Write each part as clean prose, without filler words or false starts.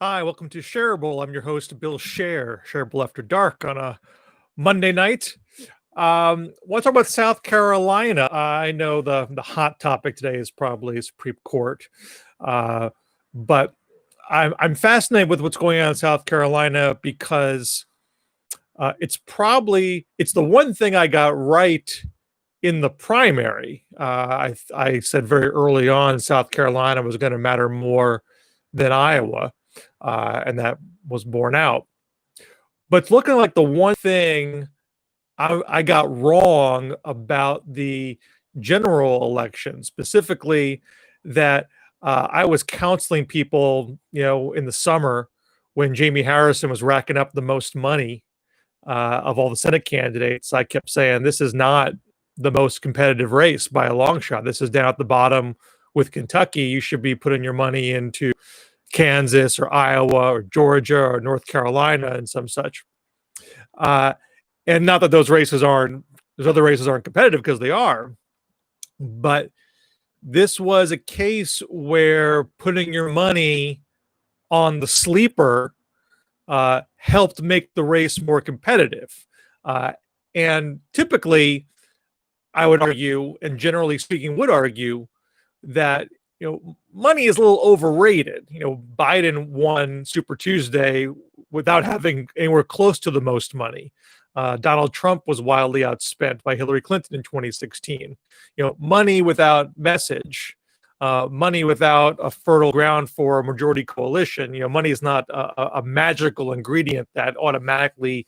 Hi, welcome to Scherable. I'm your host, Bill Scherable After Dark on a Monday night. Want to talk about South Carolina. I know the hot topic today is probably Supreme Court, uh, but I'm fascinated with what's going on in South Carolina because it's the one thing I got right in the primary. I said very early on South Carolina was going to matter more than Iowa, and that was borne out. But it's looking like the one thing I got wrong about the general election, specifically that I was counseling people, in the summer when Jamie Harrison was racking up the most money of all the Senate candidates. I kept saying this is not the most competitive race by a long shot. This is down at the bottom with Kentucky. You should be putting your money into Kansas or Iowa or Georgia or North Carolina and some such. And not that those other races aren't competitive, because they are, but this was a case where putting your money on the sleeper helped make the race more competitive. And typically, I would argue, and generally speaking, would argue that money is a little overrated. Biden won Super Tuesday without having anywhere close to the most money. Donald Trump was wildly outspent by Hillary Clinton in 2016. Money without message, money without a fertile ground for a majority coalition. Money is not a magical ingredient that automatically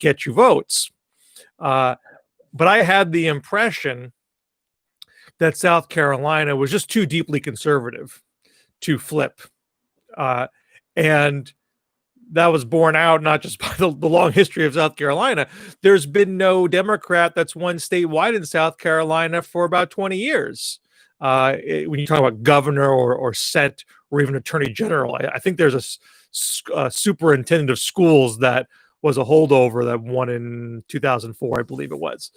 gets you votes. But I had the impression that South Carolina was just too deeply conservative to flip. And that was borne out not just by the long history of South Carolina. There's been no Democrat that's won statewide in South Carolina for about 20 years. When you talk about governor or Senate or even attorney general, I think there's a superintendent of schools that was a holdover that won in 2004, I believe it was.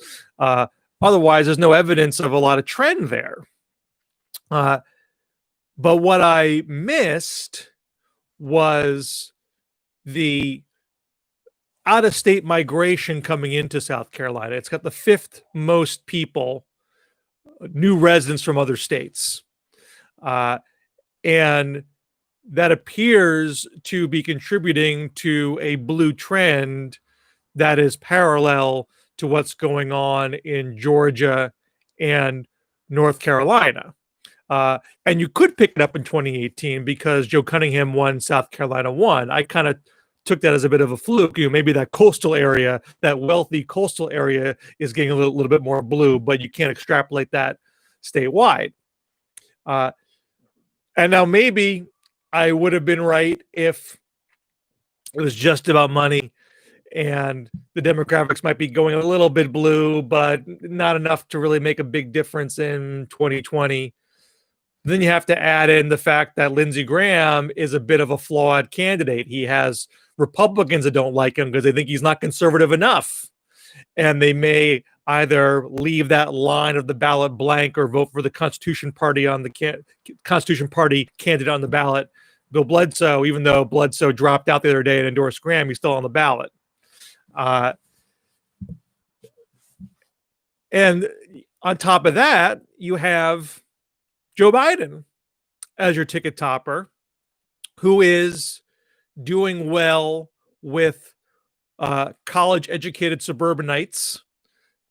Otherwise, there's no evidence of a lot of trend there. But what I missed was the out-of-state migration coming into South Carolina. It's got the fifth most people, new residents from other states. And that appears to be contributing to a blue trend that is parallel to what's going on in Georgia and North Carolina. And you could pick it up in 2018 because Joe Cunningham won South Carolina 1. I kind of took that as a bit of a fluke. Maybe that coastal area, that wealthy coastal area, is getting a little bit more blue, but you can't extrapolate that statewide. And now maybe I would have been right if it was just about money and the demographics might be going a little bit blue, but not enough to really make a big difference in 2020. Then you have to add in the fact that Lindsey Graham is a bit of a flawed candidate. He has Republicans that don't like him because they think he's not conservative enough. And they may either leave that line of the ballot blank or vote for the Constitution Party Constitution Party candidate on the ballot, Bill Bledsoe. Even though Bledsoe dropped out the other day and endorsed Graham, he's still on the ballot. And on top of that, you have Joe Biden as your ticket topper, who is doing well with college-educated suburbanites,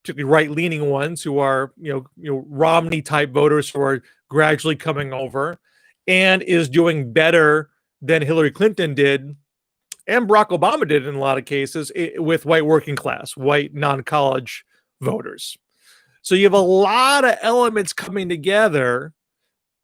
particularly right-leaning ones who are, Romney-type voters who are gradually coming over, and is doing better than Hillary Clinton did and Barack Obama did in a lot of cases with white working class, white non-college voters. So you have a lot of elements coming together.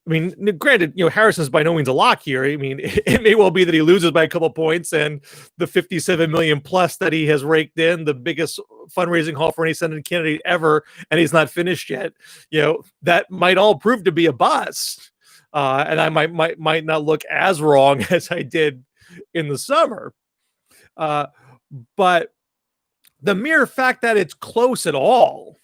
I mean, granted, Harrison's by no means a lock here. I mean, it may well be that he loses by a couple of points, and the 57 million plus that he has raked in, the biggest fundraising haul for any Senate candidate ever, and he's not finished yet, that might all prove to be a bust. And I might not look as wrong as I did in the summer. But the mere fact that it's close at all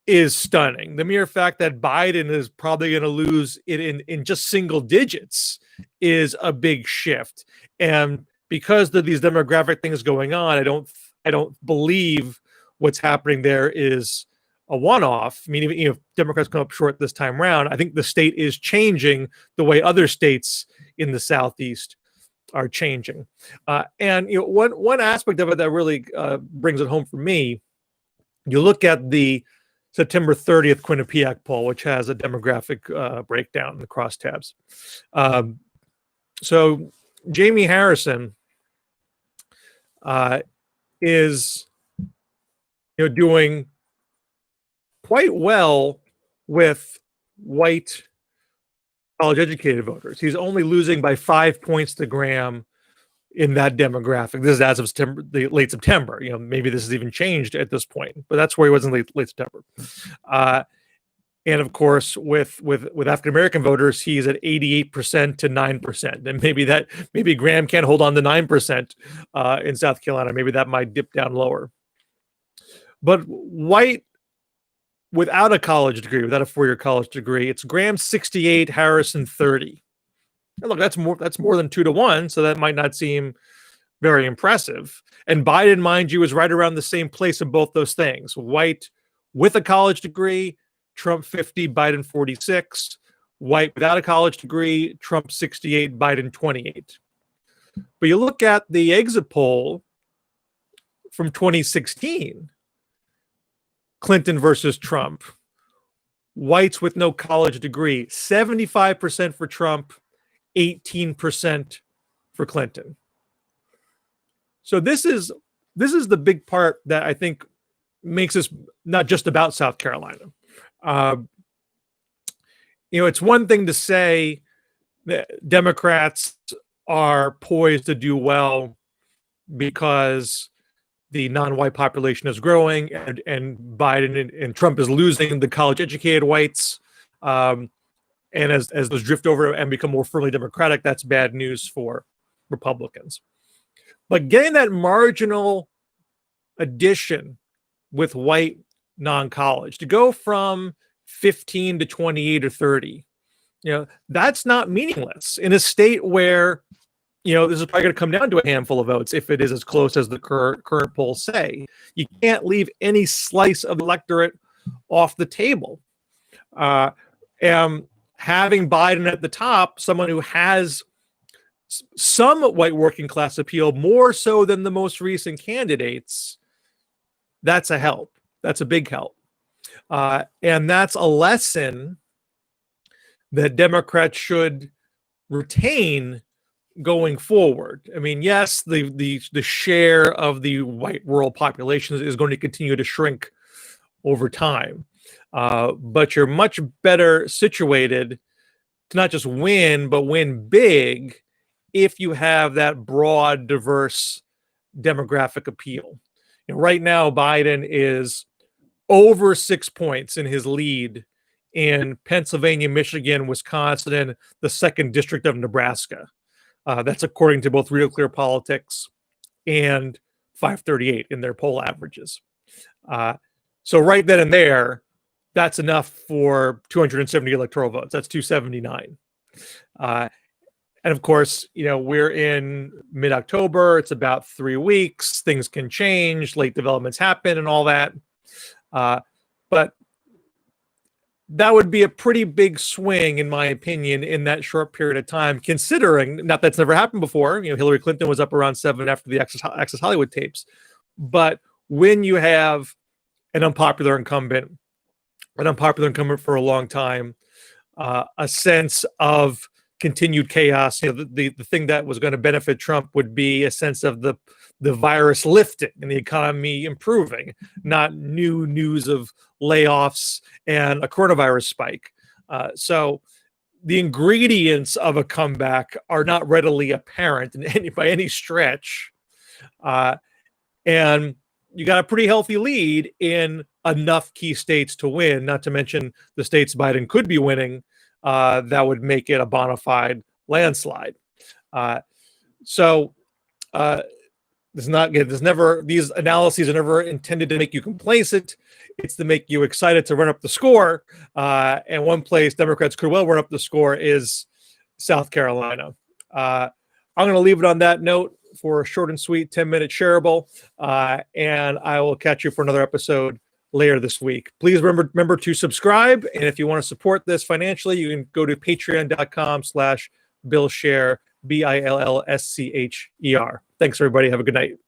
is stunning. The mere fact that Biden is probably going to lose it in just single digits is a big shift. And because of these demographic things going on, I don't believe what's happening there is a one-off. I mean, even if Democrats come up short this time around, I think the state is changing the way other states in the Southeast are changing. And one aspect of it that really brings it home for me, you look at the September 30th Quinnipiac poll, which has a demographic breakdown in the crosstabs. So Jamie Harrison is doing quite well with white college-educated voters. He's only losing by 5 points to Graham in that demographic. This is as of September, the late September. Maybe this has even changed at this point, but that's where he was in late September. And of course, with African American voters, he's at 88% to 9%. And maybe Graham can't hold on to 9% in South Carolina. Maybe that might dip down lower. But white without a college degree, without a four-year college degree, it's Graham 68, Harrison 30. And look, that's more than 2 to 1, so that might not seem very impressive. And Biden, mind you, is right around the same place in both those things. White with a college degree, Trump 50, Biden 46. White without a college degree, Trump 68, Biden 28. But you look at the exit poll from 2016, Clinton versus Trump. Whites with no college degree, 75% for Trump, 18% for Clinton. So this is the big part that I think makes this not just about South Carolina. It's one thing to say that Democrats are poised to do well because the non-white population is growing and Biden and Trump is losing the college-educated whites. And as those drift over and become more firmly Democratic, that's bad news for Republicans. But getting that marginal addition with white non-college to go from 15 to 28 or 30, that's not meaningless in a state where, this is probably going to come down to a handful of votes if it is as close as the current polls say. You can't leave any slice of the electorate off the table. And having Biden at the top, someone who has some white working class appeal, more so than the most recent candidates, that's a help. That's a big help. And that's a lesson that Democrats should retain going forward. I mean, yes, the share of the white rural population is going to continue to shrink over time. But you're much better situated to not just win, but win big if you have that broad, diverse demographic appeal. Right now, Biden is over 6 points in his lead in Pennsylvania, Michigan, Wisconsin, and the 2nd District of Nebraska. That's according to both Real Clear Politics and 538 in their poll averages. So right then and there, that's enough for 270 electoral votes. That's 279. And of course, we're in mid-October. It's about 3 weeks. Things can change. Late developments happen and all that. But that would be a pretty big swing, in my opinion, in that short period of time, considering, not that's never happened before. Hillary Clinton was up around 7 after the Access Hollywood tapes. But when you have an unpopular incumbent for a long time, a sense of continued chaos. The thing that was going to benefit Trump would be a sense of the virus lifting and the economy improving, not new news of layoffs and a coronavirus spike. So the ingredients of a comeback are not readily apparent by any stretch. And you got a pretty healthy lead in enough key states to win, not to mention the states Biden could be winning. That would make it a bona fide landslide. These analyses are never intended to make you complacent. It's to make you excited to run up the score. And one place Democrats could well run up the score is South Carolina. I'm going to leave it on that note for a short and sweet 10-minute shareable, and I will catch you for another episode later this week. Please remember to subscribe, and if you want to support this financially, you can go to patreon.com/BillScher, BILLSCHER. Thanks, everybody. Have a good night.